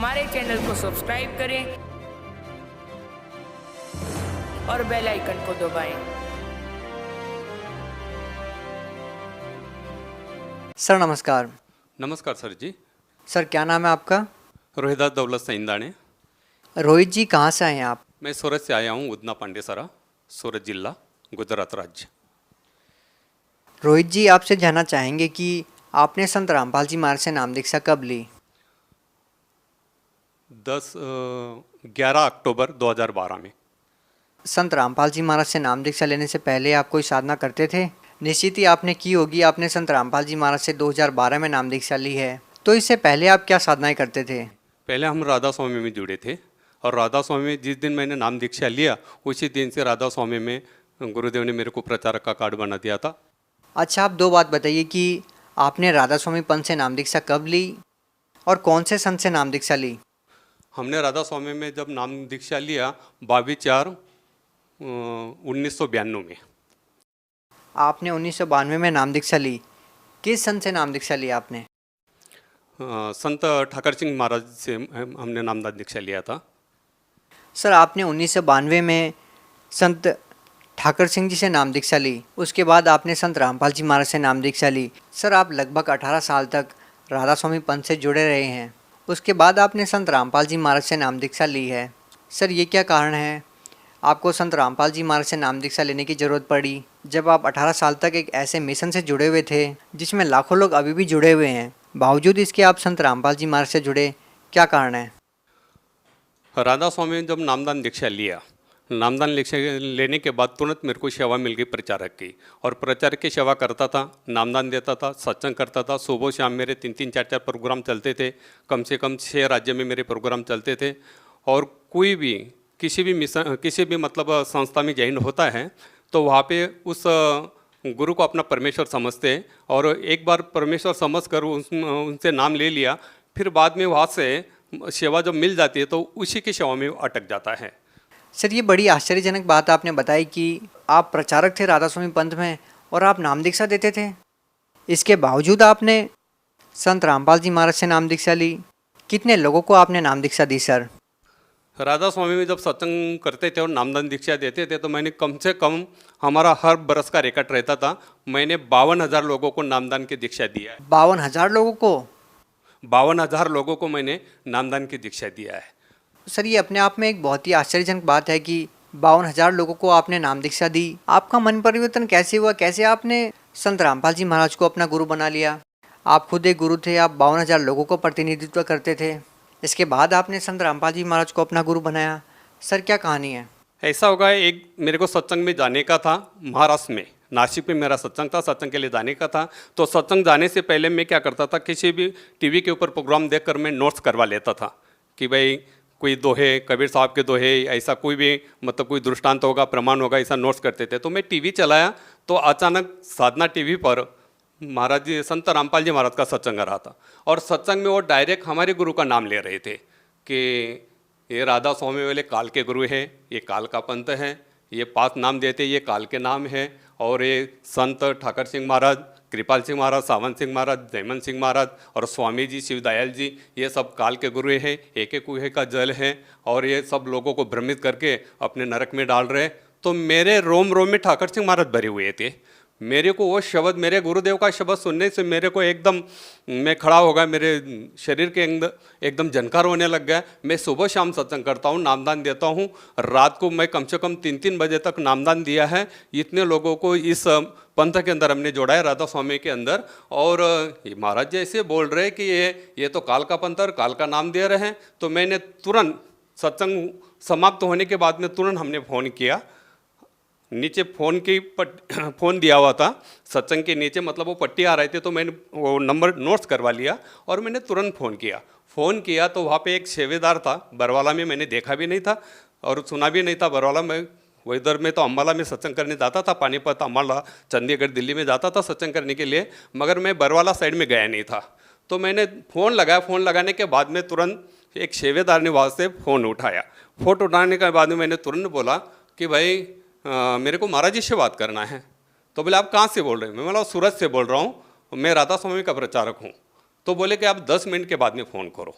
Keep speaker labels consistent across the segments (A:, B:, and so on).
A: हमारे चैनल को सब्सक्राइब करें और बेल आइकन को दबाएं।
B: सर नमस्कार।
C: नमस्कार सर जी।
B: सर क्या नाम है आपका?
C: रोहिदास दौलत सैंदाने।
B: रोहित जी कहाँ से आए हैं आप?
C: मैं सूरत से आया हूँ, उदना पांडेसरा, सूरत जिला, गुजरात राज्य।
B: रोहित जी आपसे जानना चाहेंगे कि आपने संत रामपाल जी महाराज से नाम दीक्षा कब ली?
C: 11 अक्टूबर 2012 में।
B: संत रामपाल जी महाराज से नाम दीक्षा लेने से पहले आप कोई साधना करते थे? निश्चित ही आपने की होगी। आपने संत रामपाल जी महाराज से 2012 में नाम दीक्षा ली है, तो इससे पहले आप क्या साधनाएं करते थे?
C: पहले हम राधा स्वामी में जुड़े थे और राधा स्वामी में जिस दिन मैंने नाम दीक्षा लिया उसी दिन से राधा स्वामी में गुरुदेव ने मेरे को प्रचारक का कार्ड बना दिया था।
B: अच्छा, आप दो बात बताइए कि आपने राधा स्वामी पंथ से नाम दीक्षा कब ली और कौन से संत से नाम दीक्षा ली?
C: हमने राधा स्वामी में जब नाम दीक्षा लिया 22/4/1992 में।
B: आपने 1992 में नाम दीक्षा ली। किस संत से नाम दीक्षा ली आपने?
C: संत ठाकर सिंह महाराज से हमने नामदान दीक्षा लिया था।
B: सर आपने 1992 में संत ठाकर सिंह जी से नाम दीक्षा ली, उसके बाद आपने संत रामपाल जी महाराज से नाम दीक्षा ली। सर आप लगभग 18 साल तक राधा स्वामी पंथ से जुड़े रहे हैं, उसके बाद आपने संत रामपाल जी महाराज से नाम दीक्षा ली है। सर ये क्या कारण है आपको संत रामपाल जी महाराज से नाम दीक्षा लेने की ज़रूरत पड़ी, जब आप 18 साल तक एक ऐसे मिशन से जुड़े हुए थे जिसमें लाखों लोग अभी भी जुड़े हुए हैं, बावजूद इसके आप संत रामपाल जी महाराज से जुड़े? क्या कारण है?
C: राधा स्वामी ने जब नामदान दीक्षा लिया, नामदान दीक्षा लेने के बाद तुरंत मेरे को सेवा मिल गई प्रचारक की, और प्रचारक की सेवा करता था, नामदान देता था, सत्संग करता था। सुबह शाम मेरे 3-3 4-4 प्रोग्राम चलते थे। कम से कम 6 राज्य में मेरे प्रोग्राम चलते थे। और कोई भी किसी भी मतलब संस्था में ज्वाइन होता है तो वहाँ पे उस गुरु को अपना परमेश्वर समझते हैं, और एक बार परमेश्वर समझकर उनसे नाम ले लिया, फिर बाद में वहाँ से सेवा जब मिल जाती है तो उसी की सेवा में अटक जाता है।
B: सर ये बड़ी आश्चर्यजनक बात आपने बताई कि आप प्रचारक थे राधा स्वामी पंथ में और आप नाम दीक्षा देते थे, इसके बावजूद आपने संत रामपाल जी महाराज से नाम दीक्षा ली। कितने लोगों को आपने नाम दीक्षा दी सर?
C: राधा स्वामी में जब सत्संग करते थे और नामदान दीक्षा देते थे तो मैंने कम से कम, हमारा हर बरस का रिकॉर्ड रहता था, मैंने 52,000 लोगों को नामदान की दीक्षा दिया है।
B: 52,000 लोगों को?
C: 52,000 लोगों को मैंने नामदान की दीक्षा दिया है।
B: सर ये अपने आप में एक बहुत ही आश्चर्यजनक बात है कि 52,000 लोगों को आपने नाम दीक्षा दी। आपका मन परिवर्तन कैसे हुआ? कैसे आपने संत रामपाल जी महाराज को अपना गुरु बना लिया? आप खुद एक गुरु थे, आप 52,000 लोगों को प्रतिनिधित्व करते थे, इसके बाद आपने संत रामपाल जी महाराज को अपना गुरु बनाया। सर क्या कहानी है?
C: ऐसा होगा, एक मेरे को सत्संग में जाने का था, महाराष्ट्र में, नासिक में मेरा सत्संग था, सत्संग के लिए जाने का था। तो सत्संग जाने से पहले मैं क्या करता था, किसी भी टीवी के ऊपर प्रोग्राम देखकर मैं नोट्स करवा लेता था कि भाई कोई दोहे, कबीर साहब के दोहे, ऐसा कोई भी मतलब कोई दृष्टांत होगा, प्रमाण होगा, ऐसा नोट्स करते थे। तो मैं टीवी चलाया तो अचानक साधना टीवी पर महाराज जी, संत रामपाल जी महाराज का सत्संग आ रहा था, और सत्संग में वो डायरेक्ट हमारे गुरु का नाम ले रहे थे कि ये राधा स्वामी वाले काल के गुरु है, ये काल का पंथ है, ये 5 नाम देते, ये काल के नाम है, और ये संत ठाकर सिंह महाराज, कृपाल सिंह महाराज, सावन सिंह महाराज, जयमन सिंह महाराज और स्वामी जी, शिवदयाल जी, ये सब काल के गुरु हैं, एक एक कुएं का जल है, और ये सब लोगों को भ्रमित करके अपने नरक में डाल रहे। तो मेरे रोम रोम में ठाकर सिंह महाराज भरे हुए थे। मेरे को वो शब्द, मेरे गुरुदेव का शब्द सुनने से मेरे को एकदम, मैं खड़ा हो गया, मेरे शरीर के अंदर एकदम झनकार होने लग गया। मैं सुबह शाम सत्संग करता हूँ, नामदान देता हूँ। रात को मैं कम से कम 3-3 बजे तक नामदान दिया है। इतने लोगों को इस पंथ के अंदर हमने जोड़ा है, राधा स्वामी के अंदर। और ये महाराज जी ऐसे बोल रहे कि ये तो काल का पंथ और काल का नाम दे रहे हैं। तो मैंने तुरंत सत्संग समाप्त होने के बाद में तुरंत हमने फ़ोन किया, नीचे फ़ोन दिया हुआ था सत्संग के नीचे, मतलब वो पट्टी आ रहे थे, तो मैंने वो नंबर नोट्स करवा लिया और मैंने तुरंत फ़ोन किया। तो वहाँ पे एक सेवेदार था बरवाला में, मैंने देखा भी नहीं था और सुना भी नहीं था बरवाला में। वो इधर में तो अम्बाला में सत्संग करने जाता था, पानीपत, अम्बाला, चंडीगढ़, दिल्ली में जाता था सत्संग करने के लिए, मगर मैं बरवाला साइड में गया नहीं था। तो मैंने फ़ोन लगाया, फ़ोन लगाने के बाद में तुरंत एक सेवेदार ने वहाँ से फ़ोन उठाया। फ़ोन उठाने के बाद में मैंने तुरंत बोला कि भाई मेरे को महाराज जी से बात करना है। तो बोले आप कहाँ से बोल रहे हैं? मैं बोला सूरत से बोल रहा हूँ, मैं राधा स्वामी का प्रचारक हूँ। तो बोले कि आप 10 मिनट के बाद में फ़ोन करो।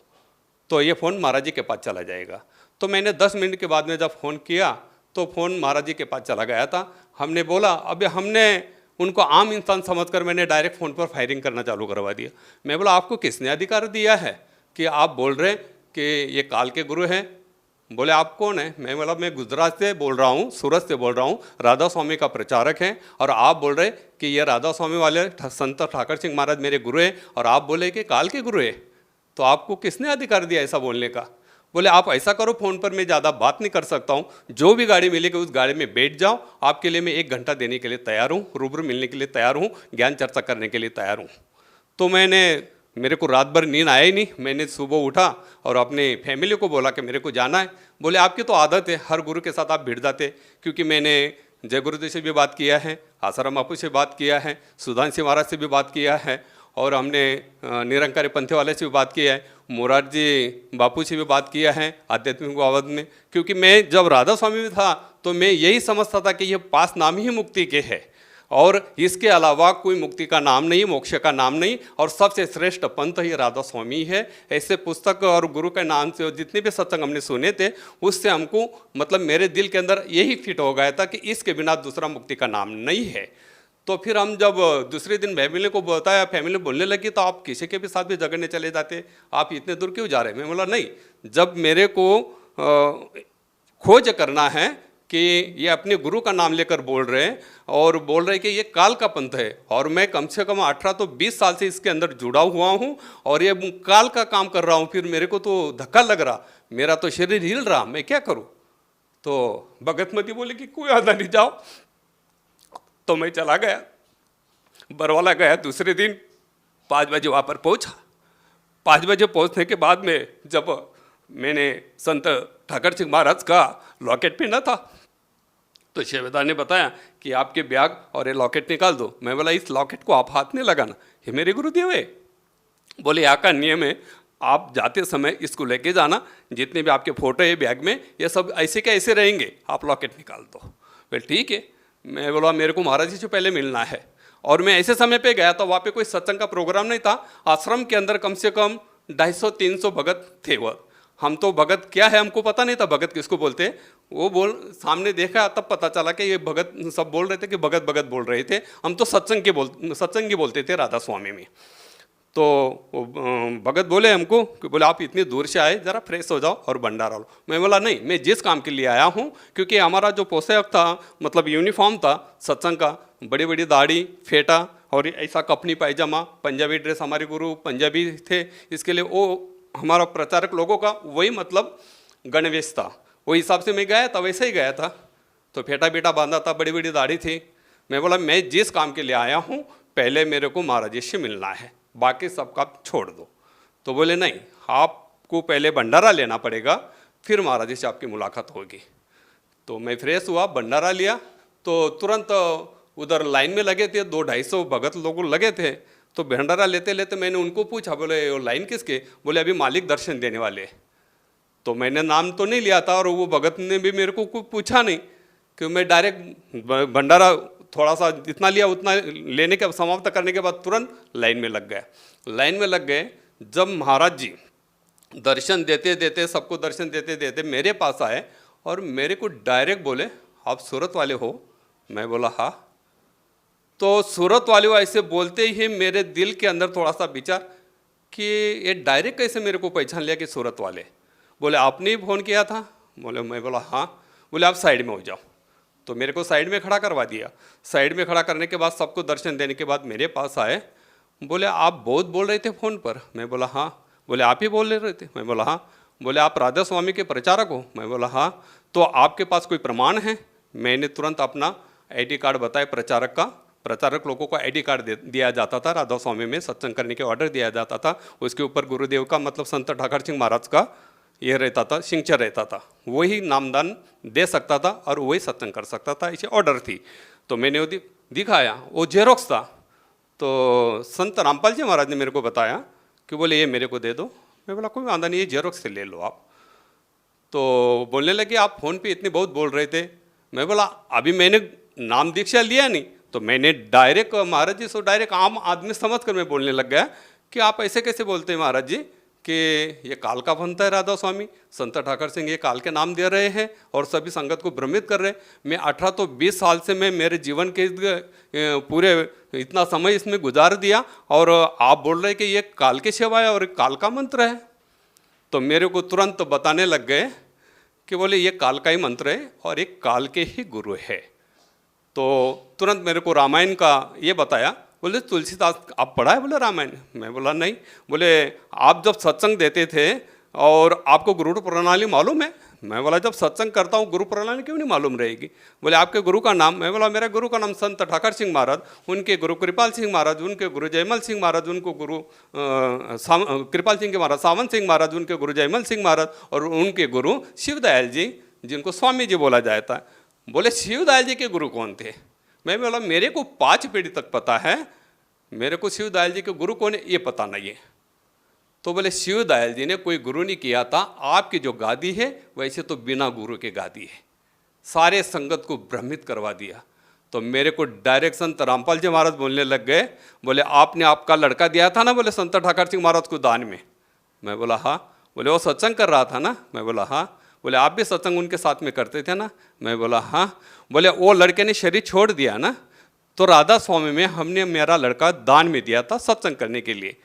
C: तो ये फ़ोन महाराज जी के पास चला जाएगा। तो मैंने 10 मिनट के बाद में जब फ़ोन किया तो फ़ोन महाराज जी के पास चला गया था। हमने बोला, अभी हमने उनको आम इंसान समझकर मैंने डायरेक्ट फ़ोन पर फायरिंग करना चालू करवा दिया। मैं बोला, आपको किसने अधिकार दिया है कि आप बोल रहे कि ये काल के गुरु हैं? बोले, आप कौन है? मैं बोला, मैं गुजरात से बोल रहा हूँ, सूरत से बोल रहा हूँ, राधा स्वामी का प्रचारक हैं, और आप बोल रहे कि ये राधा स्वामी वाले संत ठाकर सिंह महाराज मेरे गुरु हैं, और आप बोले कि काल के गुरु है, तो आपको किसने अधिकार दिया ऐसा बोलने का? बोले, आप ऐसा करो, फ़ोन पर मैं ज़्यादा बात नहीं कर सकता हूँ, जो भी गाड़ी मिलेगी उस गाड़ी में बैठ जाओ, आपके लिए मैं 1 घंटा देने के लिए तैयार हूँ, रूबरू मिलने के लिए तैयार हूँ, ज्ञान चर्चा करने के लिए तैयार हूँ। तो मेरे को रात भर नींद आया ही नहीं। मैंने सुबह उठा और अपने फैमिली को बोला कि मेरे को जाना है। बोले, आपकी तो आदत है, हर गुरु के साथ आप भिड़ जाते, क्योंकि मैंने जय गुरुदेव से भी बात किया है, आसाराम बापू से बात किया है, सुधांशु महाराज से भी बात किया है, और हमने निरंकारी पंथे वाले से भी बात किया है, मोरारजी बापू से भी बात किया है आध्यात्मिक बाबत में। क्योंकि मैं जब राधा स्वामी में था तो मैं यही समझता था कि ये 5 नाम ही मुक्ति के है, और इसके अलावा कोई मुक्ति का नाम नहीं, मोक्ष का नाम नहीं, और सबसे श्रेष्ठ पंथ ही राधा स्वामी है। ऐसे पुस्तक और गुरु के नाम से जितने भी सत्संग हमने सुने थे, उससे हमको मतलब मेरे दिल के अंदर यही फिट हो गया था कि इसके बिना दूसरा मुक्ति का नाम नहीं है। तो फिर हम जब दूसरे दिन फैमिली को बताया, फैमिली बोलने लगी, तो आप किसी के भी साथ भी झगड़ने चले जाते, आप इतने दूर क्यों जा रहे हैं? मैं बोला, नहीं, जब मेरे को खोज करना है कि ये अपने गुरु का नाम लेकर बोल रहे हैं और बोल रहे हैं कि ये काल का पंथ है, और मैं कम से कम 18 तो 20 साल से इसके अंदर जुड़ा हुआ हूँ और ये काल का काम कर रहा हूँ, फिर मेरे को तो धक्का लग रहा, मेरा तो शरीर हिल रहा, मैं क्या करूँ? तो भगतमती बोले कि कोई आधा नहीं, जाओ। तो मैं चला गया, बरवाला गया। दूसरे दिन 5 बजे वहाँ पर पहुँचा। 5 बजे पहुँचने के बाद में जब मैंने संत ठाकर सिंह महाराज का लॉकेट पहना था, तो शेवेदार ने बताया कि आपके बैग और ये लॉकेट निकाल दो। मैं बोला, इस लॉकेट को आप हाथ नहीं लगाना, ये मेरे गुरुदेव है। बोले, यहाँ का नियम है, आप जाते समय इसको लेके जाना, जितने भी आपके फोटो है बैग में, ये सब ऐसे के ऐसे रहेंगे, आप लॉकेट निकाल दो। बोले, ठीक है। मैं बोला, मेरे को महाराज जी से पहले मिलना है, और मैं ऐसे समय पे गया था, वहाँ पे कोई सत्संग का प्रोग्राम नहीं था। आश्रम के अंदर कम से कम 250-300 भगत थे। वह हम तो भगत क्या है हमको पता नहीं था, भगत किसको बोलते हैं। वो सामने देखा तब पता चला कि ये भगत सब बोल रहे थे कि भगत भगत बोल रहे थे। हम तो सत्संगी बोलते थे राधा स्वामी में। तो भगत बोले हमको कि बोले, आप इतनी दूर से आए, ज़रा फ्रेश हो जाओ और भंडारा लो। मैं बोला, नहीं, मैं जिस काम के लिए आया हूँ, क्योंकि हमारा जो पोशाक था, मतलब यूनिफॉर्म था सत्संग का, बड़ी बड़ी दाढ़ी, फेटा और ऐसा कपनी पायजामा, पंजाबी ड्रेस, हमारे गुरु पंजाबी थे, इसके लिए वो हमारा प्रचारक लोगों का वही मतलब गणवेश था। वो हिसाब से मैं गया था, वैसे ही गया था। तो फेटा बेटा बांधा था, बड़ी बड़ी दाढ़ी थी। मैं बोला, मैं जिस काम के लिए आया हूँ, पहले मेरे को महाराज जी से मिलना है, बाकी सब काम छोड़ दो। तो बोले, नहीं, आपको पहले भंडारा लेना पड़ेगा, फिर महाराज जी से आपकी मुलाकात होगी। तो मैं फ्रेश हुआ, भंडारा लिया, तो तुरंत उधर लाइन में लगे थे, 200-250 भगत लोग लगे थे। तो भंडारा लेते लेते मैंने उनको पूछा, बोले, वो लाइन किसके? बोले, अभी मालिक दर्शन देने वाले। तो मैंने नाम तो नहीं लिया था, और वो भगत ने भी मेरे को कुछ पूछा नहीं, कि मैं डायरेक्ट भंडारा थोड़ा सा जितना लिया उतना लेने के समाप्त करने के बाद तुरंत लाइन में लग गया। लाइन में लग गए। जब महाराज जी दर्शन देते देते, सबको दर्शन देते देते मेरे पास आए और मेरे को डायरेक्ट बोले, आप सूरत वाले हो? मैं बोला, हाँ। तो सूरत वाले हो ऐसे बोलते ही मेरे दिल के अंदर थोड़ा सा विचार कि ये डायरेक्ट कैसे मेरे को पहचान लिया कि सूरत वाले। बोले, आपने ही फ़ोन किया था? बोले, मैं बोला, हाँ। बोले, आप साइड में हो जाओ। तो मेरे को साइड में खड़ा करवा दिया। साइड में खड़ा करने के बाद सबको दर्शन देने के बाद मेरे पास आए। बोले, आप बहुत बोल रहे थे फ़ोन पर? मैं बोला, हाँ। बोले, आप ही बोल रहे थे? मैं बोला, हाँ। बोले, आप राधा स्वामी के प्रचारक हो? मैं बोला, हाँ। तो आपके पास कोई प्रमाण है? मैंने तुरंत अपना ID कार्ड बताया प्रचारक का। प्रचारक लोगों को ID कार्ड दिया जाता था, राधा स्वामी में सत्संग करने के ऑर्डर दिया जाता था। उसके ऊपर गुरुदेव का मतलब संत ठाकर सिंह महाराज का ये रहता था, सिग्नेचर रहता था। वही नामदान दे सकता था और वही सत्संग कर सकता था, इसे ऑर्डर थी। तो मैंने वो दिखाया, वो जेरोक्स था। तो संत रामपाल जी महाराज ने मेरे को बताया कि बोले, ये मेरे को दे दो। मैं बोला, कोई वादा नहीं, ये जेरोक्स से ले लो आप। तो बोलने लगे, आप फ़ोन पे इतने बहुत बोल रहे थे। मैं बोला, अभी मैंने नाम दीक्षा लिया नहीं, तो मैंने डायरेक्ट महाराज जी से डायरेक्ट आम आदमी समझ कर मैं बोलने लग गया कि आप ऐसे कैसे बोलते हैं महाराज जी कि ये काल का बनता है राधा स्वामी, संत ठाकर सिंह ये काल के नाम दे रहे हैं और सभी संगत को भ्रमित कर रहे हैं। मैं 18 तो 20 साल से मैं मेरे जीवन के पूरे इतना समय इसमें गुजार दिया और आप बोल रहे कि ये काल की सेवा है और काल का मंत्र है। तो मेरे को तुरंत बताने लग गए कि बोले ये काल का ही मंत्र है और एक काल के ही गुरु है। तो तुरंत मेरे को रामायण का ये बताया। बोले तुलसीदास आप पढ़ा है? बोले रामायण। मैं बोला नहीं। बोले आप जब सत्संग देते थे और आपको गुरु प्रणाली मालूम है? मैं बोला जब सत्संग करता हूँ गुरु प्रणाली क्यों नहीं मालूम रहेगी। बोले आपके गुरु का नाम? मैं बोला मेरा गुरु का नाम संत ठाकर सिंह महाराज, उनके गुरु कृपाल सिंह महाराज, उनके गुरु जयमल सिंह महाराज, उनको गुरु कृपाल सिंह के महाराज सावन सिंह महाराज, उनके गुरु जयमल सिंह महाराज और उनके गुरु शिवदयाल जी जिनको स्वामी जी बोला जाता है। बोले शिवदयाल जी के गुरु कौन थे? मैं बोला मेरे को 5 पीढ़ी तक पता है, मेरे को शिवदयाल जी के गुरु कौन है ये पता नहीं है। तो बोले शिवदयाल जी ने कोई गुरु नहीं किया था, आपकी जो गादी है वैसे तो बिना गुरु के गादी है। सारे संगत को भ्रमित करवा दिया। तो मेरे को डायरेक्ट संत रामपाल जी महाराज बोलने लग गए। बोले आपने आपका लड़का दिया था ना बोले संत ठाकर सिंह महाराज को दान में। मैं बोला हाँ। बोले वो सत्संग कर रहा था ना? मैं बोला हाँ। बोले आप भी सत्संग उनके साथ में करते थे ना? मैं बोला हाँ। बोले वो लड़के ने शरीर छोड़ दिया ना, तो राधा स्वामी में हमने मेरा लड़का दान में दिया था सत्संग करने के लिए।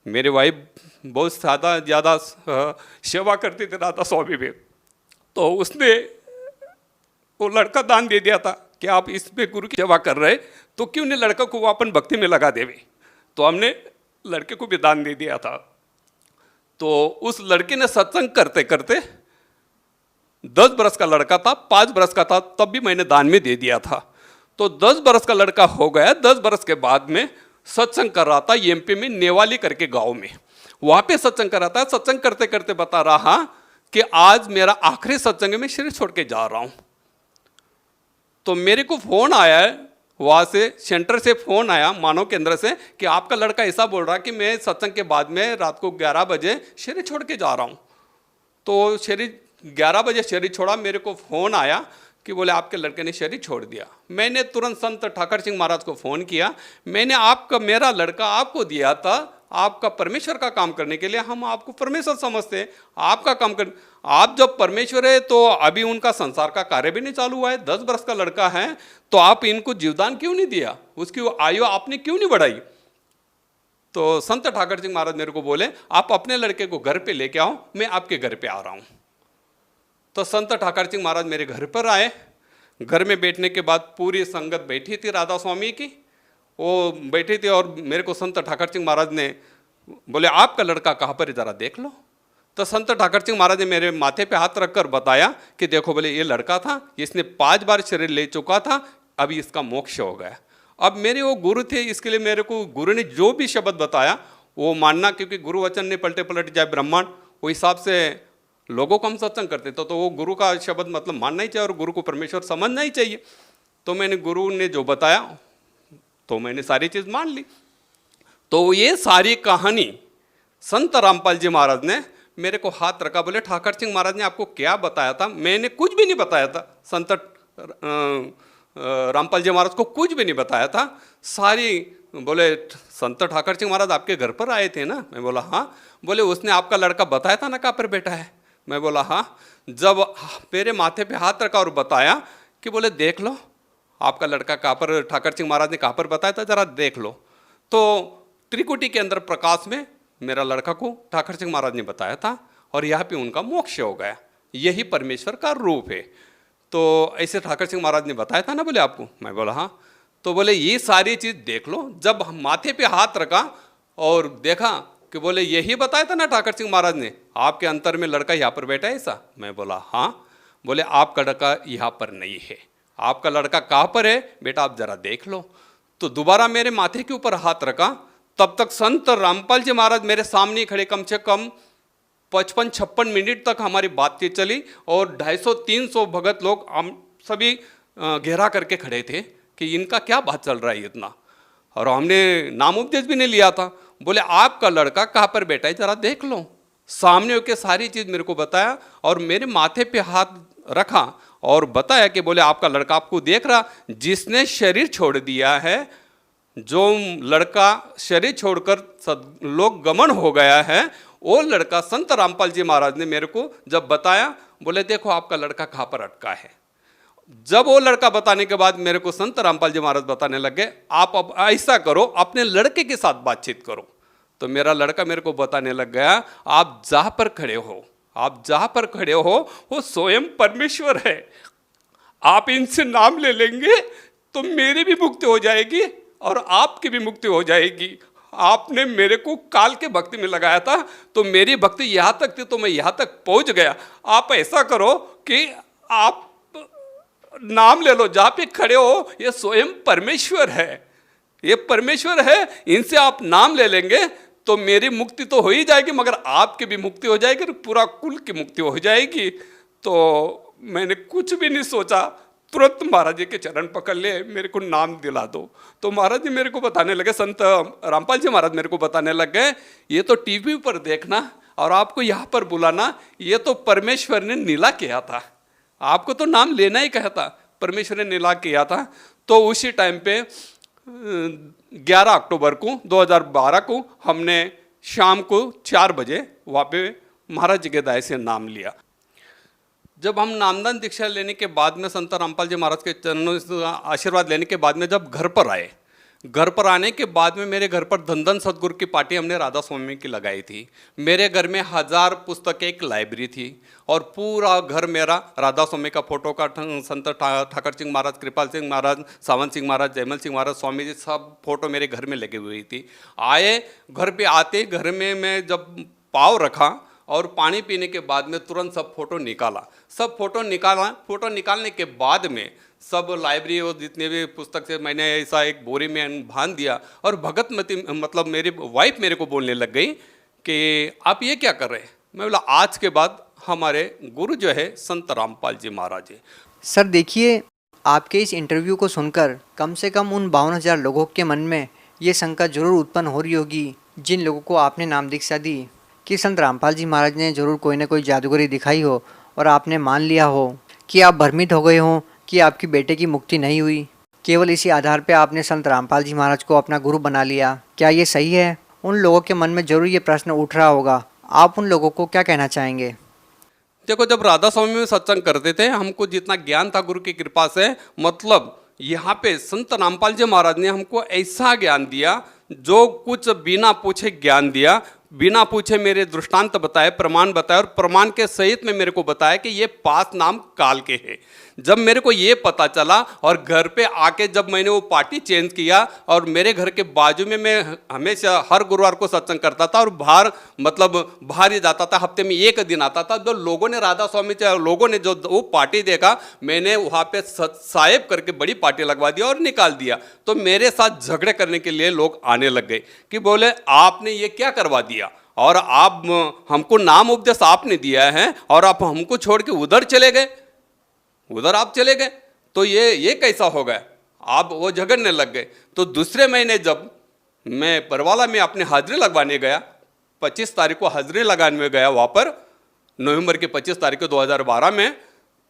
C: मेरे वाइफ बहुत ज़्यादा सेवा करती थी राधा स्वामी में, तो उसने वो लड़का दान दे दिया था कि आप इस पे गुरु की सेवा कर रहे तो क्यों नहीं लड़का को वो अपन भक्ति में लगा देवे। तो हमने लड़के को भी दान दे दिया था। तो उस लड़के ने सत्संग करते करते 10 बरस का लड़का था, 5 बरस का था तब भी मैंने दान में दे दिया था। तो 10 बरस का लड़का हो गया। 10 बरस के बाद में सत्संग कर रहा था एमपी में नेवाली करके गांव में, वहां पे सत्संग कर रहा था। सत्संग करते करते बता रहा कि आज मेरा आखिरी सत्संग में शरीर छोड़ के जा रहा हूं। तो मेरे को फोन आया है वहां से, सेंटर से फोन आया मानव केंद्र से कि आपका लड़का ऐसा बोल रहा कि मैं सत्संग के बाद में रात को 11 बजे शरीर छोड़ के जा रहा हूं। तो शरीर 11 बजे शरीर छोड़ा। मेरे को फोन आया कि बोले आपके लड़के ने शरीर छोड़ दिया। मैंने तुरंत संत ठाकर सिंह महाराज को फ़ोन किया। मैंने आपका मेरा लड़का आपको दिया था आपका परमेश्वर का काम करने के लिए, हम आपको परमेश्वर समझते हैं, आपका काम कर, आप जब परमेश्वर है तो अभी उनका संसार का कार्य भी नहीं चालू हुआ है, 10 बरस का लड़का है, तो आप इनको जीवदान क्यों नहीं दिया, उसकी आयु आपने क्यों नहीं बढ़ाई। तो संत ठाकर सिंह महाराज मेरे को बोले आप अपने लड़के को घर पे लेके आओ, मैं आपके घर पे आ रहा हूँ। तो संत ठाकर सिंह महाराज मेरे घर पर आए। घर में बैठने के बाद पूरी संगत बैठी थी राधा स्वामी की, वो बैठी थी और मेरे को संत ठाकर सिंह महाराज ने बोले आपका लड़का कहाँ पर है ज़रा देख लो। तो संत ठाकर सिंह महाराज ने मेरे माथे पे हाथ रखकर बताया कि देखो बोले ये लड़का था, इसने 5 बार शरीर ले चुका था, अभी इसका मोक्ष हो गया। अब मेरे वो गुरु थे, इसके लिए मेरे को गुरु ने जो भी शब्द बताया वो मानना, क्योंकि गुरु वचन ने पलटे पलट जाए ब्रह्मांड, वो हिसाब से लोगों को हम सत्संग करते तो वो गुरु का शब्द मतलब मानना ही चाहिए और गुरु को परमेश्वर समझना ही चाहिए। तो मैंने गुरु ने जो बताया तो मैंने सारी चीज़ मान ली। तो ये सारी कहानी संत रामपाल जी महाराज ने मेरे को हाथ रखा, बोले ठाकर सिंह महाराज ने आपको क्या बताया था। मैंने कुछ भी नहीं बताया था, संत रामपाल जी महाराज को कुछ भी नहीं बताया था। सारी बोले संत ठाकर सिंह महाराज आपके घर पर आए थे ना। मैं बोला हाँ। बोले उसने आपका लड़का बताया था ना कहाँ पर बैठा है। मैं बोला हाँ। जब मेरे माथे पे हाथ रखा और बताया कि बोले देख लो आपका लड़का कहाँ पर, ठाकर सिंह महाराज ने कहाँ पर बताया था जरा देख लो। तो त्रिकुटी के अंदर प्रकाश में मेरा लड़का को ठाकर सिंह महाराज ने बताया था और यहाँ पे उनका मोक्ष हो गया, यही परमेश्वर का रूप है। तो ऐसे ठाकर सिंह महाराज ने बताया था ना बोले आपको। मैं बोला हाँ। तो बोले ये सारी चीज़ देख लो। जब माथे पे हाथ रखा और देखा कि बोले यही बताया था ना ठाकर सिंह महाराज ने, आपके अंतर में लड़का यहाँ पर बैठा है ऐसा। मैं बोला हाँ। बोले आपका लड़का यहाँ पर नहीं है, आपका लड़का कहाँ पर है बेटा आप जरा देख लो। तो दोबारा मेरे माथे के ऊपर हाथ रखा। तब तक संत रामपाल जी महाराज मेरे सामने खड़े, कम से कम 55-56 मिनट तक हमारी बातचीत चली और 250-300 भगत लोग हम सभी घेरा करके खड़े थे कि इनका क्या बात चल रहा है इतना। और हमने नाम उपदेश भी नहीं लिया था। बोले आपका लड़का कहाँ पर बैठा है जरा देख लो। सामने होकर सारी चीज़ मेरे को बताया और मेरे माथे पे हाथ रखा और बताया कि बोले आपका लड़का आपको देख रहा, जिसने शरीर छोड़ दिया है, जो लड़का शरीर छोड़कर लोक गमन हो गया है, वो लड़का संत रामपाल जी महाराज ने मेरे को जब बताया, बोले देखो आपका लड़का कहाँ पर अटका है। जब वो लड़का बताने के बाद मेरे को संत रामपाल जी महाराज बताने लगे, आप अब ऐसा करो, अपने लड़के के साथ बातचीत करो। तो मेरा लड़का मेरे को बताने लग गया, आप जहाँ पर खड़े हो, आप जहाँ पर खड़े हो वो स्वयं परमेश्वर है, आप इनसे नाम ले लेंगे तो मेरी भी मुक्ति हो जाएगी और आपकी भी मुक्ति हो जाएगी। आपने मेरे को काल के भक्ति में लगाया था तो मेरी भक्ति यहाँ तक थी तो मैं यहाँ तक पहुँच गया। आप ऐसा करो कि आप नाम ले लो, जहाँ पे खड़े हो ये स्वयं परमेश्वर है, ये परमेश्वर है, इनसे आप नाम ले लेंगे तो मेरी मुक्ति तो हो ही जाएगी, मगर आपकी भी मुक्ति हो जाएगी और पूरा कुल की मुक्ति हो जाएगी। तो मैंने कुछ भी नहीं सोचा, तुरंत महाराज जी के चरण पकड़ लिए, मेरे को नाम दिला दो। तो महाराज जी मेरे को बताने लगे, संत रामपाल जी महाराज मेरे को बताने लग गए, ये तो टीवी पर देखना और आपको यहाँ पर बुलाना, ये तो परमेश्वर ने नीला किया था, आपको तो नाम लेना ही कहा था, परमेश्वर ने नीला किया था। तो उसी टाइम पे 11 अक्टूबर को 2012 को हमने शाम को 4 बजे वहाँ पे महाराज जी के दाय से नाम लिया। जब हम नामदान दीक्षा लेने के बाद में संत रामपाल जी महाराज के चरणों से आशीर्वाद लेने के बाद में जब घर पर आए, घर पर आने के बाद में मेरे घर पर धन धन सतगुरु की पार्टी हमने राधा स्वामी की लगाई थी। मेरे घर में 1000 पुस्तकें एक लाइब्रेरी थी और पूरा घर मेरा राधा स्वामी का फोटो का, संत ठाकर सिंह महाराज, कृपाल सिंह महाराज, सावन सिंह महाराज, जयमल सिंह महाराज, स्वामी जी सब फोटो मेरे घर में लगी हुई थी। आए घर पे आते घर में मैं जब पाँव रखा और पानी पीने के बाद में तुरंत सब फोटो निकाला, सब फोटो निकाला। फोटो निकालने के बाद में सब लाइब्रेरी और जितने भी पुस्तक से मैंने ऐसा एक बोरी में बांध दिया और भगतमती मतलब मेरी वाइफ मेरे को बोलने लग गई कि आप ये क्या कर रहे हैं। मैं बोला आज के बाद हमारे गुरु जो है संत रामपाल जी महाराज है।
B: सर देखिए, आपके इस इंटरव्यू को सुनकर कम से कम उन 52,000 लोगों के मन में ये शंका जरूर उत्पन्न हो रही होगी जिन लोगों को आपने नाम दीक्षा दी कि संत रामपाल जी महाराज ने जरूर कोई ना कोई जादूगरी दिखाई हो और आपने मान लिया हो, कि आप भ्रमित हो गए हो कि आपकी बेटे की मुक्ति नहीं हुई। केवल इसी आधार पे आपने संत रामपाल जी महाराज को अपना गुरु बना लिया। क्या ये सही है? उन लोगों के मन में जरूर ये प्रश्न उठ रहा होगा, आप उन लोगों को क्या कहना चाहेंगे?
C: देखो, जब राधा स्वामी में सत्संग करते थे, हमको जितना ज्ञान था गुरु की कृपा से, मतलब यहाँ पे संत रामपाल जी महाराज ने हमको ऐसा ज्ञान दिया, जो कुछ बिना पूछे ज्ञान दिया, बिना पूछे मेरे दृष्टांत बताए, प्रमाण बताए और प्रमाण के सहित में मेरे को बताया कि ये 5 नाम काल के हैं। जब मेरे को ये पता चला और घर पे आके जब मैंने वो पार्टी चेंज किया और मेरे घर के बाजू में मैं हमेशा हर गुरुवार को सत्संग करता था और बाहर ही जाता था, हफ्ते में 1 दिन आता था। जो लोगों ने राधा स्वामी लोगों ने जो वो पार्टी देखा, मैंने वहाँ पे साहेब करके बड़ी पार्टी लगवा दिया और निकाल दिया। तो मेरे साथ झगड़े करने के लिए लोग आने लग गए कि बोले आपने ये क्या करवा दिया और आप हमको नाम उपदेश आपने दिया है और आप हमको छोड़ के उधर चले गए, उधर आप चले गए, तो ये कैसा हो गया। आप वो झगड़ने लग गए। तो दूसरे महीने जब मैं परवाला में अपने हाजिरी लगवाने गया, 25 तारीख को हाजिरी लगाने में गया वहाँ पर, नवंबर की 25 तारीख को 2012 में,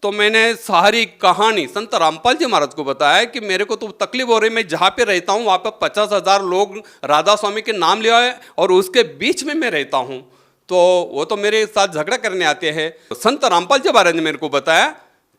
C: तो मैंने सारी कहानी संत रामपाल जी महाराज को बताया कि मेरे को तो तकलीफ हो रही, मैं जहाँ पे रहता हूँ वहाँ पर 50,000 लोग राधा स्वामी के नाम लिया है और उसके बीच में मैं रहता हूँ, तो वो तो मेरे साथ झगड़ा करने आते हैं। संत रामपाल जी महाराज ने मेरे को बताया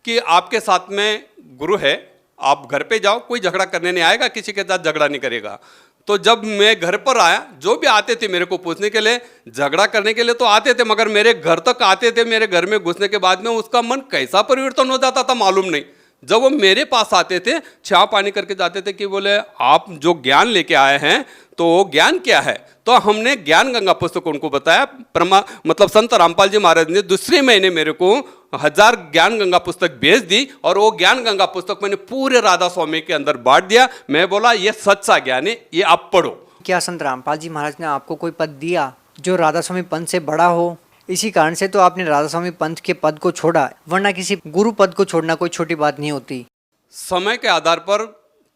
C: कि आपके साथ में गुरु है, आप घर पे जाओ, कोई झगड़ा करने नहीं आएगा, किसी के साथ झगड़ा नहीं करेगा। तो जब मैं घर पर आया, जो भी आते थे मेरे को पूछने के लिए, झगड़ा करने के लिए तो आते थे, मगर मेरे घर तक आते थे, मेरे घर में घुसने के बाद में उसका मन कैसा परिवर्तन हो जाता था मालूम नहीं। जब वो मेरे पास आते थे, चाय पानी करके जाते थे कि बोले आप जो ज्ञान लेके आए हैं तो वो ज्ञान क्या है। तो हमने ज्ञान गंगा पुस्तक उनको बताया। मतलब संत रामपाल जी महाराज ने दूसरे महीने मेरे को 1000 ज्ञान गंगा पुस्तक भेज दी और वो ज्ञान गंगा पुस्तक मैंने पूरे राधा स्वामी के अंदर बांट दिया। मैं बोला ये सच्चा ज्ञान है, ये आप पढ़ो।
B: क्या संत रामपाल जी महाराज ने आपको कोई पद दिया जो राधा स्वामी पंथ से बड़ा हो? इसी कारण से तो आपने राधा स्वामी पंथ के पद को छोड़ा, वरना किसी गुरु पद को छोड़ना कोई छोटी बात नहीं होती।
C: समय के आधार पर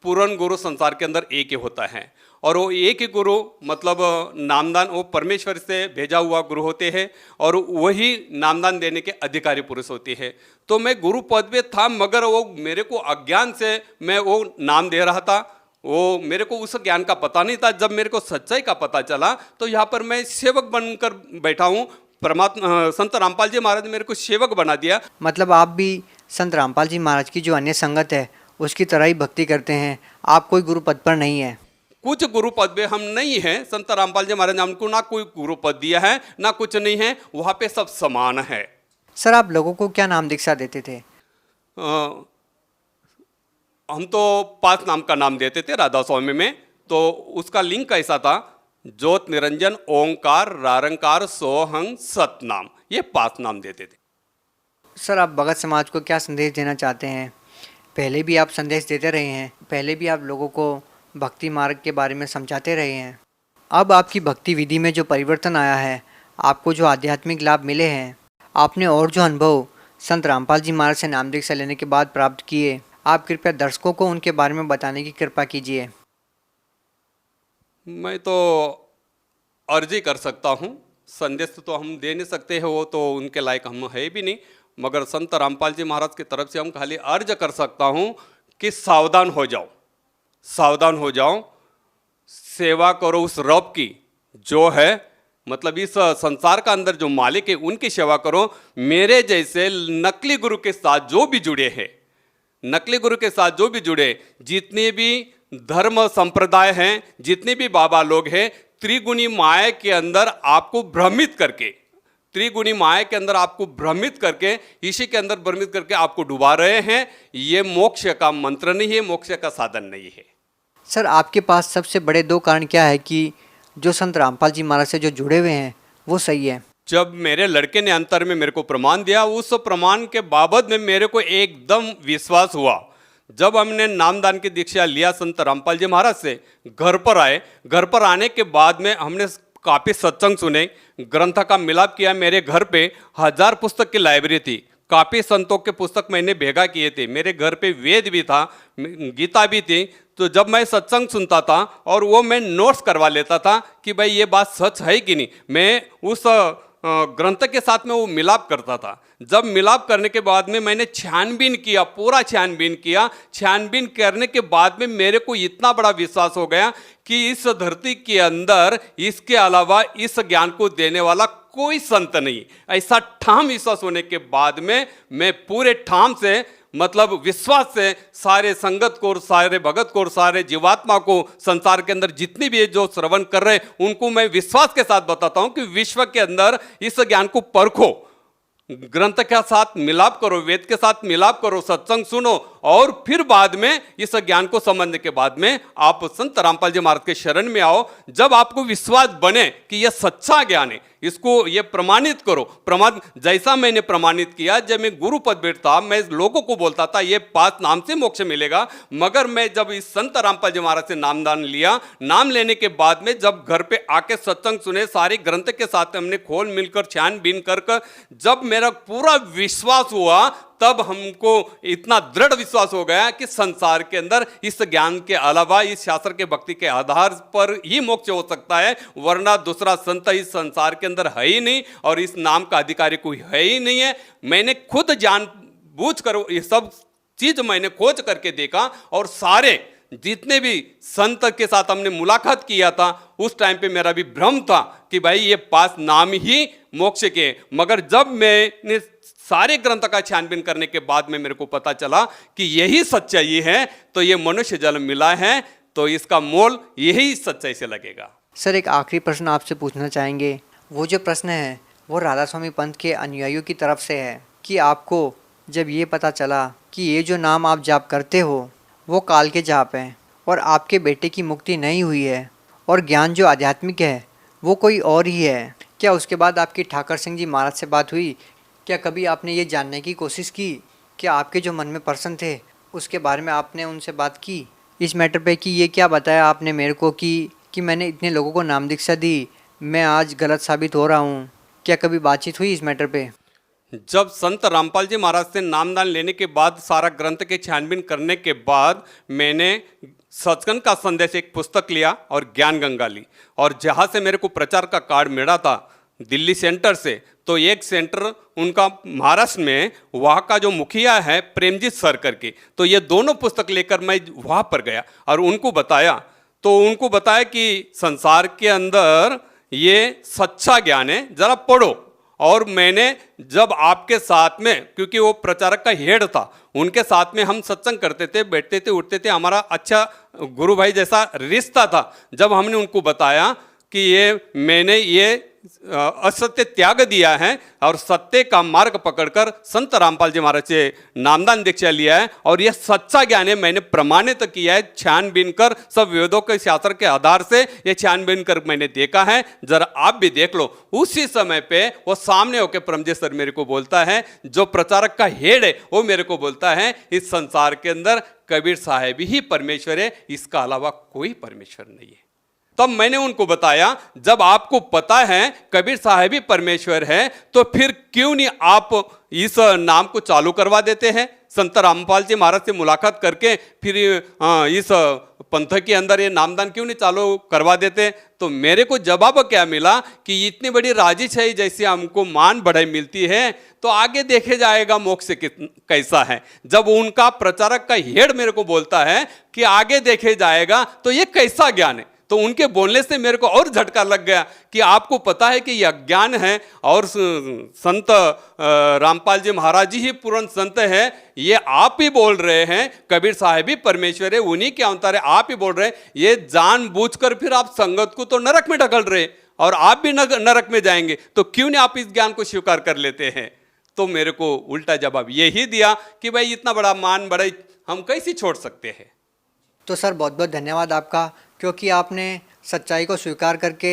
C: पूर्ण गुरु संसार के अंदर एक ही होता है और वो एक ही गुरु मतलब नामदान वो परमेश्वर से भेजा हुआ गुरु होते हैं और वही नामदान देने के अधिकारी पुरुष होते हैं। तो मैं गुरु पद पे था, मगर वो मेरे को अज्ञान से मैं वो नाम दे रहा था वो मेरे को उस ज्ञान का पता नहीं था। जब मेरे को सच्चाई का पता चला तो यहाँ पर मैं सेवक बनकर बैठा हूँ। परमात्मा संत रामपाल जी महाराज ने मेरे को सेवक बना दिया।
B: मतलब आप भी संत रामपाल जी महाराज की जो अन्य संगत है उसकी तरह ही भक्ति करते हैं, आप कोई गुरु पद पर नहीं है?
C: कुछ गुरु पद पे हम नहीं हैं। संत रामपाल जी महाराज ने हमको ना कोई गुरु पद दिया है ना कुछ नहीं है, वहाँ पे सब समान है।
B: सर आप लोगों को क्या नाम दीक्षा देते थे?
C: हम तो 5 नाम का नाम देते थे राधा स्वामी में। तो उसका लिंक ऐसा था, ज्योत निरंजन ओंकार रारंकार सोहंग सतनाम, ये 5 नाम देते थे।
B: सर आप भगत समाज को क्या संदेश देना चाहते हैं? पहले भी आप संदेश देते रहे हैं, पहले भी आप लोगों को भक्ति मार्ग के बारे में समझाते रहे हैं। अब आपकी भक्ति विधि में जो परिवर्तन आया है, आपको जो आध्यात्मिक लाभ मिले हैं, आपने और जो अनुभव संत रामपाल जी महाराज से नाम दीक्षा लेने के बाद प्राप्त किए, आप कृपया दर्शकों को उनके बारे में बताने की कृपा कीजिए।
C: मैं तो अर्जी कर सकता हूँ, संदेश तो हम दे नहीं सकते हैं, वो तो उनके लायक हम है भी नहीं। मगर संत रामपाल जी महाराज की तरफ से हम खाली अर्ज कर सकता हूँ कि सावधान हो जाओ, सावधान हो जाओ, सेवा करो उस रब की जो है, मतलब इस संसार का अंदर जो मालिक है उनकी सेवा करो। मेरे जैसे नकली गुरु के साथ जो भी जुड़े हैं, नकली गुरु के साथ जो भी जुड़े, जितने भी धर्म संप्रदाय हैं, जितने भी बाबा लोग हैं, त्रिगुणी माया के अंदर आपको भ्रमित करके, त्रिगुणी माया के अंदर आपको भ्रमित करके, इसी के अंदर भ्रमित करके आपको डुबा रहे हैं। ये मोक्ष का मंत्र नहीं है, मोक्ष का साधन नहीं है।
B: सर आपके पास सबसे बड़े 2 कारण क्या है कि जो संत रामपाल जी महाराज से जो जुड़े हुए हैं वो सही है?
C: जब मेरे लड़के ने अंतर में मेरे को प्रमाण दिया, उस प्रमाण के बाबत में मेरे को एकदम विश्वास हुआ। जब हमने नामदान की दीक्षा लिया संत रामपाल जी महाराज से, घर पर आए, घर पर आने के बाद में हमने काफ़ी सत्संग सुने, ग्रंथ का मिलाप किया। मेरे घर पे 1000 पुस्तक की लाइब्रेरी थी, काफ़ी संतों के पुस्तक मैंने भेगा किए थे, मेरे घर पे वेद भी था, गीता भी थी। तो जब मैं सत्संग सुनता था और वो मैं नोट्स करवा लेता था कि भाई ये बात सच है कि नहीं, मैं उस ग्रंथ के साथ में वो मिलाप करता था। जब मिलाप करने के बाद में मैंने छानबीन किया, पूरा छानबीन किया। छानबीन करने के बाद में मेरे को इतना बड़ा विश्वास हो गया कि इस धरती के अंदर इसके अलावा इस ज्ञान को देने वाला कोई संत नहीं। ऐसा ठाम विश्वास होने के बाद में मैं पूरे ठाम से, मतलब विश्वास से, सारे संगत को और सारे भगत को और सारे जीवात्मा को, संसार के अंदर जितनी भी जो श्रवण कर रहे हैं उनको मैं विश्वास के साथ बताता हूं कि विश्व के अंदर इस ज्ञान को परखो, ग्रंथ के साथ मिलाप करो, वेद के साथ मिलाप करो, सत्संग सुनो, और फिर बाद में इस ज्ञान को समझने के बाद में आप संत रामपाल जी महाराज के शरण में आओ। जब आपको विश्वास बने कि यह सच्चा ज्ञान है, इसको ये प्रमाणित करो। प्रमाण जैसा मैंने प्रमाणित किया, जब मैं गुरु पद बैठता, मैं लोगों को बोलता था ये 5 नाम से मोक्ष मिलेगा। मगर मैं जब इस संत रामपाल जी महाराज से नामदान लिया, नाम लेने के बाद में जब घर पे आके सत्संग सुने, सारे ग्रंथ के साथ हमने खोल मिलकर छानबीन कर, जब मेरा पूरा विश्वास हुआ, तब हमको इतना दृढ़ विश्वास हो गया कि संसार के अंदर इस ज्ञान के अलावा, इस शास्त्र के भक्ति के आधार पर ही मोक्ष हो सकता है, वरना दूसरा संत इस संसार के अंदर है ही नहीं और इस नाम का अधिकारी कोई है ही नहीं है। मैंने खुद जानबूझ कर ये सब चीज मैंने खोज करके देखा, और सारे जितने भी संत के साथ हमने मुलाकात किया था, उस टाइम पे मेरा भी भ्रम था कि भाई ये 5 नाम ही मोक्ष के। मगर जब मैंने सारे ग्रंथ का छानबीन करने के बाद में मेरे को पता चला कि यही सच्चाई है, तो ये मनुष्य जन्म मिला है, तो इसका मोल यही सच्चाई से लगेगा।
B: सर एक आखिरी प्रश्न आपसे पूछना चाहेंगे। वो जो प्रश्न है वो राधा स्वामी पंथ के अनुयायियों की तरफ से है कि आपको जब ये पता चला कि ये जो नाम आप जाप करते हो वो काल के जाप हैं और आपके बेटे की मुक्ति नहीं हुई है और ज्ञान जो आध्यात्मिक है वो कोई और ही है, क्या उसके बाद आपकी ठाकर सिंह जी महाराज से बात हुई? क्या कभी आपने ये जानने की कोशिश की कि आपके जो मन में प्रश्न थे उसके बारे में आपने उनसे बात की इस मैटर पे कि ये क्या बताया आपने मेरे को कि मैंने इतने लोगों को नाम दीक्षा दी, मैं आज गलत साबित हो रहा हूँ? क्या कभी बातचीत हुई इस मैटर पे?
C: जब संत रामपाल जी महाराज से नामदान लेने के बाद, सारा ग्रंथ के छानबीन करने के बाद, मैंने सचखंड का संदेश एक पुस्तक लिया और ज्ञान गंगा ली, और जहाँ से मेरे को प्रचार का कार्ड मिला था, दिल्ली सेंटर से, तो एक सेंटर उनका महाराष्ट्र में, वहाँ का जो मुखिया है प्रेमजीत सर करके, तो ये दोनों पुस्तक लेकर मैं वहाँ पर गया और उनको बताया। तो उनको बताया कि संसार के अंदर ये सच्चा ज्ञान है, जरा पढ़ो। और मैंने जब आपके साथ में, क्योंकि वो प्रचारक का हेड था, उनके साथ में हम सत्संग करते थे, बैठते थे, उठते थे, हमारा अच्छा गुरु भाई जैसा रिश्ता था। जब हमने उनको बताया कि ये मैंने ये असत्य त्याग दिया है और सत्य का मार्ग पकड़कर संत रामपाल जी महाराज से नामदान दीक्षा लिया है और यह सच्चा ज्ञान है, मैंने प्रमाणित किया है, छानबीन कर सब वेदों के शास्त्र के आधार से ये छानबीन कर मैंने देखा है, जरा आप भी देख लो। उसी समय पे वो सामने होकर परमजीत सर मेरे को बोलता है, जो प्रचारक का हेड है वो मेरे को बोलता है, इस संसार के अंदर कबीर साहब ही परमेश्वर है, इसका अलावा कोई परमेश्वर नहीं है। तब मैंने उनको बताया, जब आपको पता है कबीर साहब ही परमेश्वर है, तो फिर क्यों नहीं आप इस नाम को चालू करवा देते हैं? संत रामपाल जी महाराज से मुलाकात करके फिर इस पंथ के अंदर ये नामदान क्यों नहीं चालू करवा देते? तो मेरे को जवाब क्या मिला कि इतनी बड़ी राजिश है, जैसे हमको मान बढ़ाई मिलती है, तो आगे देखे जाएगा मोक्ष कैसा है। जब उनका प्रचारक का हेड मेरे को बोलता है कि आगे देखे जाएगा, तो ये कैसा ज्ञान है? तो उनके बोलने से मेरे को और झटका लग गया कि आपको पता है कि यह ज्ञान है और संत रामपाल जी महाराज जी ही पूर्ण संत है, ये आप ही बोल रहे हैं कबीर साहब ही परमेश्वर है, उन्हीं के अवतार है, आप ही बोल रहे हैं, ये जानबूझकर फिर आप संगत को तो नरक में ढकल रहे और आप भी नरक में जाएंगे, तो क्यों नहीं आप इस ज्ञान को स्वीकार कर लेते हैं? तो मेरे को उल्टा जवाब यही दिया कि भाई इतना बड़ा मान बड़ाई हम कैसे छोड़ सकते हैं।
B: तो सर बहुत बहुत धन्यवाद आपका, क्योंकि आपने सच्चाई को स्वीकार करके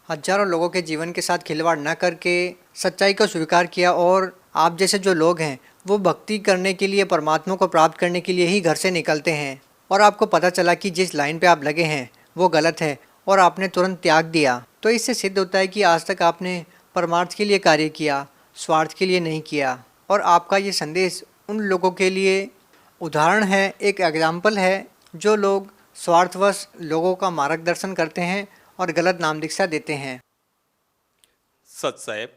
B: हजारों लोगों के जीवन के साथ खिलवाड़ न करके सच्चाई को स्वीकार किया। और आप जैसे जो लोग हैं वो भक्ति करने के लिए, परमात्मा को प्राप्त करने के लिए ही घर से निकलते हैं, और आपको पता चला कि जिस लाइन पे आप लगे हैं वो गलत है और आपने तुरंत त्याग दिया। तो इससे सिद्ध होता है कि आज तक आपने परमार्थ के लिए कार्य किया, स्वार्थ के लिए नहीं किया। और आपका ये संदेश उन लोगों के लिए उदाहरण है, एक एग्जाम्पल है, जो लोग स्वार्थवश लोगों का मार्गदर्शन करते हैं और गलत नाम दीक्षा देते हैं।
C: सच साहेब,